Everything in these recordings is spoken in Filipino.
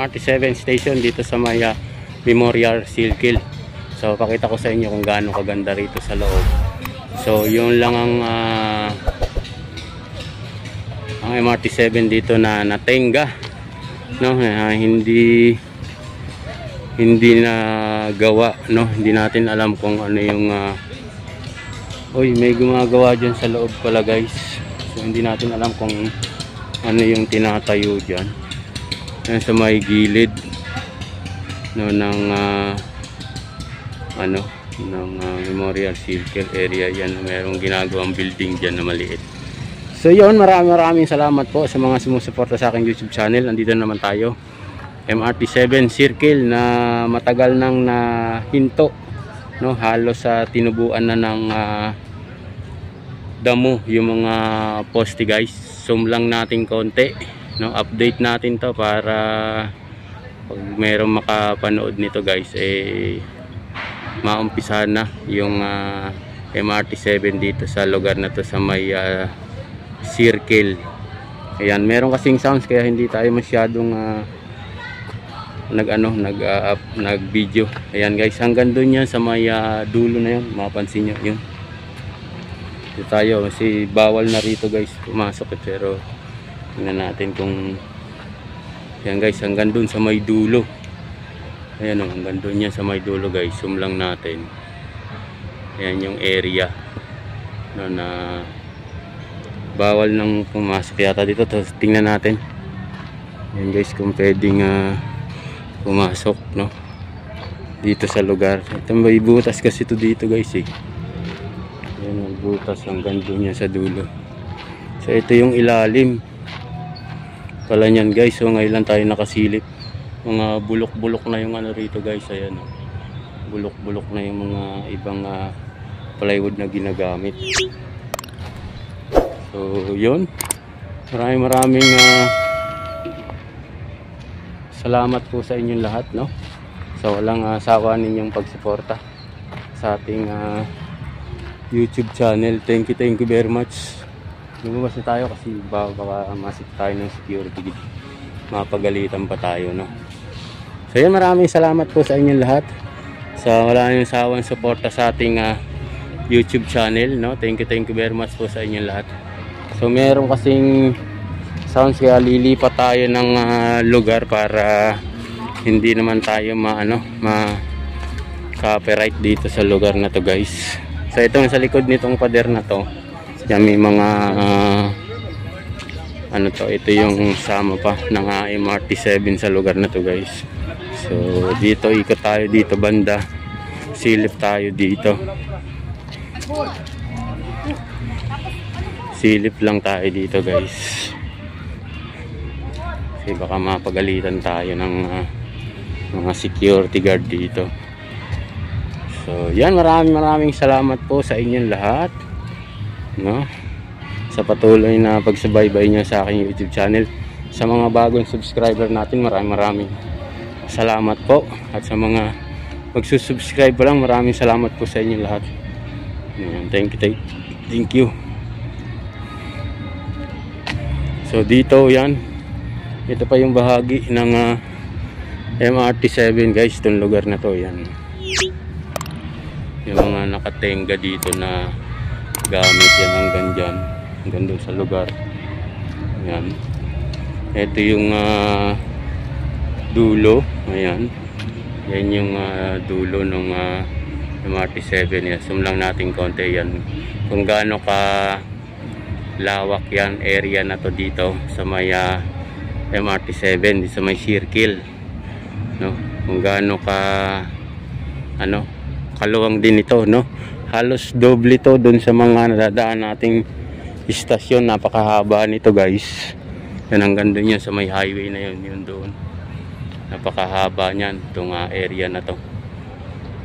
MRT7 station dito sa may Memorial Circle. So pakita ko sa inyo kung gaano kaganda rito sa loob. So yun lang ang MRT7 dito na natenga, no? Hindi na gawa, no? Hindi natin alam kung ano yung uy, may gumagawa dyan sa loob pala, guys. So hindi natin alam kung ano yung tinatayo dyan. Yan sa may gilid, no, ng Memorial Circle area. Yan, mayroong ginagawang building dyan na maliit. So yun, maraming salamat po sa mga sumusuporta sa aking YouTube channel. Andito naman tayo, MRT7 Circle, na matagal nang nahinto, no? Halos sa tinubuan na ng damo yung mga poste, guys. Zoom lang natin konti, no? Update natin to para pag mayroong makapanood nito, guys, maumpisahan na yung MRT7 dito sa lugar na to sa may circle. Ayan, meron kasing sounds kaya hindi tayo masyadong nag video. Ayan, guys, hanggang doon yan sa may dulo na yun, mapansin nyo yun. Dito tayo kasi bawal na rito, guys, pumasok, pero tingnan natin kung yan, guys, hanggang doon sa may dulo. Ayan, hanggang doon yan sa may dulo, guys. Zoom lang natin. Ayan yung area, no, na bawal nang pumasok yata dito. Tapos tingnan natin yan, guys, kung pwedeng pumasok, no, dito sa lugar. Ito may butas kasi ito dito, guys, yan ang butas hanggang doon yan sa dulo. So ito yung ilalim pala nyan, guys. So ngayon lang tayo nakasilip. Mga bulok-bulok na yung ano rito, guys. Ayan, bulok-bulok na yung mga ibang plywood na ginagamit. So yun, maraming salamat po sa inyong lahat, no? So walang sawa ninyong pagsuporta sa ating YouTube channel. Thank you very much. Lumabas na tayo kasi baka masik tayo ng security, mapagalitan pa tayo, no? So yun, maraming salamat po sa inyong lahat sa wala nang sawang suporta sa ating YouTube channel, no? Thank you very much po sa inyong lahat. So meron kasing sounds kaya lilipat tayo ng lugar para hindi naman tayo copyright dito sa lugar na to, guys. So itong sa likod nitong pader na to, yan, may mga ito yung sama pa ng MRT7 sa lugar na to, guys. So dito ikot tayo dito banda, silip tayo dito, silip lang tayo dito, guys, kasi baka mapagalitan tayo ng mga security guard dito. So yan, maraming salamat po sa inyong lahat, no, sa patuloy na pagsubaybay nyo sa aking YouTube channel. Sa mga bagong subscriber natin, maraming salamat po. At sa mga magsusubscribe pa lang, maraming salamat po sa inyong lahat. Thank you. So dito, yan, ito pa yung bahagi ng MRT7, guys. Itong lugar na to, yan, yung mga nakatenga dito na gamit, yan hanggang dyan, hanggang doon sa lugar. Yan, ito yung dulo. Ayan, yan yung dulo ng MRT7. Yan, zoom lang natin konti, yan kung gaano ka lawak yan area na to dito sa may MRT7, sa may circle, no, kung gaano ka kaluwang din ito, no. Halos doble to dun sa mga nadadaan nating istasyon. Napakahaba nito, guys. Yan, hanggang dun yan sa may highway na yun doon. Napakahaba niyan, itong area na to.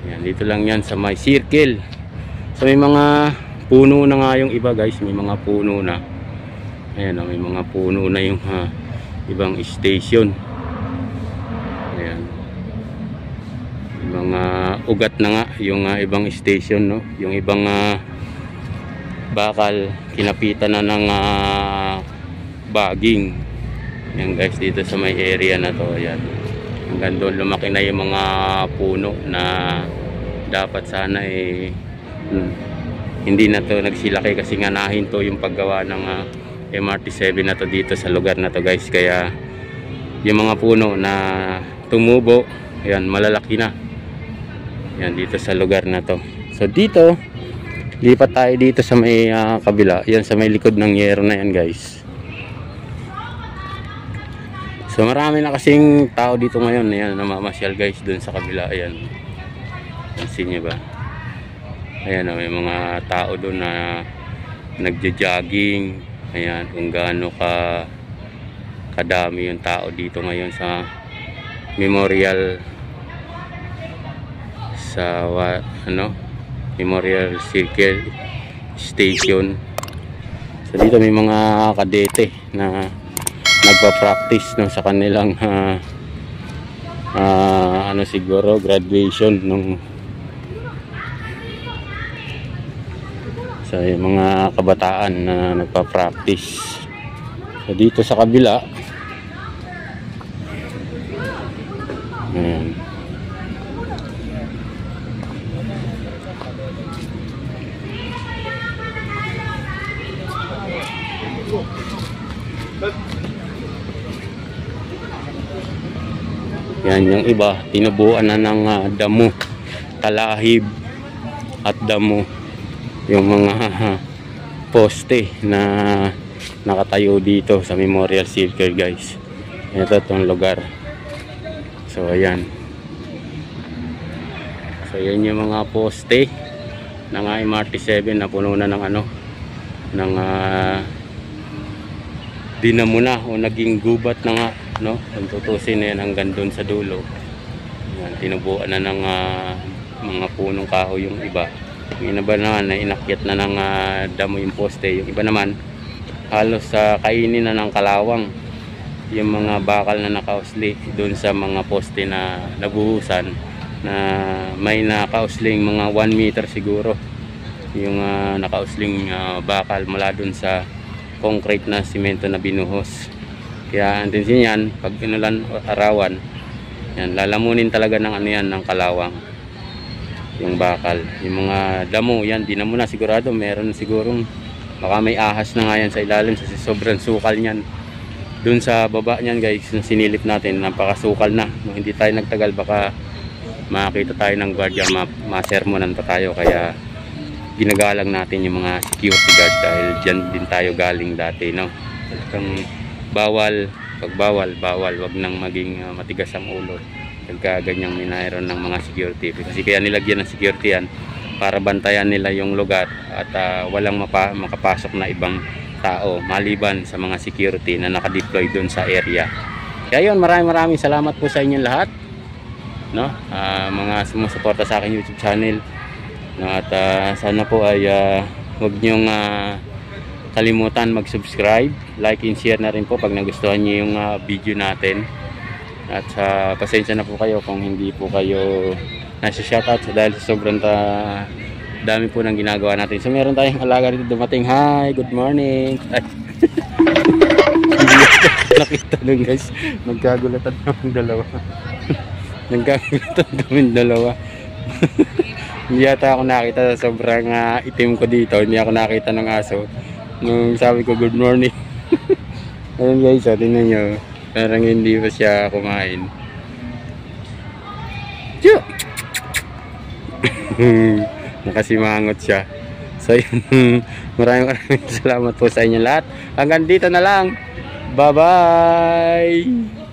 Yan, dito lang yan sa may circle. So may mga puno na nga yung iba, guys. May mga puno na. Ayan, may mga puno na yung ibang station. Ayan, mga ugat na nga yung ibang station, no. Yung ibang bakal kinapitan na ng bagging. Yan, guys, dito sa may area na to. Ayan. Hanggang doon lumaki na yung mga puno na dapat sana hindi na to nagsilaki kasi nga nahinto yung paggawa ng MRT7 na to dito sa lugar na to guys. Kaya yung mga puno na tumubo, yan, malalaki na yan dito sa lugar na to. So dito lipat tayo dito sa may kabila, yan sa may likod ng yero na yan guys. So marami na kasing tao dito ngayon, ayan, namamasyal guys dun sa kabila. Ayan, pansin nyo ba? Ayan, may mga tao dun na nagja-jogging. Ayan, kung gaano kadami yung tao dito ngayon sa Memorial Memorial Circle Station. So dito may mga kadete na nagpa-practice sa kanilang siguro graduation nung yung mga kabataan na nagpa-practice. So dito sa kabila, ayan, yan, yung iba tinubuan na ng damo, talahib at damo yung mga poste na nakatayo dito sa Memorial Circle guys. Ito itong lugar. So ayan, so yan yung mga poste ng MRT7 na puno na ng dinamo na o naging gubat na nga, no? Kung tutusin na yan hanggang doon sa dulo. Yan, tinubuan na ng mga punong kahoy yung iba. Yung iba naman na inakyat na ng damo yung poste. Yung iba naman halos kainin na ng kalawang yung mga bakal na nakausli doon sa mga poste na nabuhusan, na may nakausling mga 1 meter siguro yung nakausling bakal mula doon sa concrete na simento na binuhos. Kaya ang tensin yan, pag inulan arawan yan, lalamunin talaga ng ng kalawang yung bakal. Yung mga damo yan, dinamo na sigurado, meron sigurong baka may ahas na nga yan sa ilalim kasi sobrang sukal nyan. Dun sa baba nyan guys, sinilip natin, napakasukal na. Nung hindi tayo nagtagal, baka makakita tayo ng guardia, masermonan pa tayo. Kaya ginagalang natin yung mga security guard dahil dyan din tayo galing dati, no? Kung bawal, wag nang maging matigas ang ulo pagka ganyang mayroon ng mga security. Kasi kaya nilagyan ng security yan para bantayan nila yung lugar at walang makapasok na ibang tao maliban sa mga security na nakadeploy doon sa area. Kaya yun, maraming salamat po sa inyong lahat, no? Mga sumusuporta sa akin YouTube channel, no? At sana po ay huwag nyong kalimutan mag-subscribe, like and share na rin po pag nagustuhan niyo yung video natin. At pasensya na po kayo kung hindi po kayo nasa shoutout dahil sobrang dami po ng ginagawa natin. So meron tayong alaga dito dumating. Hi, good morning. Nakita nung guys, nagkagulatan kami dalawa. Nagkagulatan kami dalawa. Hindi yata ako nakita, sobrang itim ko dito. Hindi ako nakita ng aso nung sabi ko good morning. Ayun guys, tingnan nyo, parang hindi pa siya kumain. Nakasimangot siya. So yun, maraming salamat po sa inyo lahat. Hanggang dito na lang. Bye bye.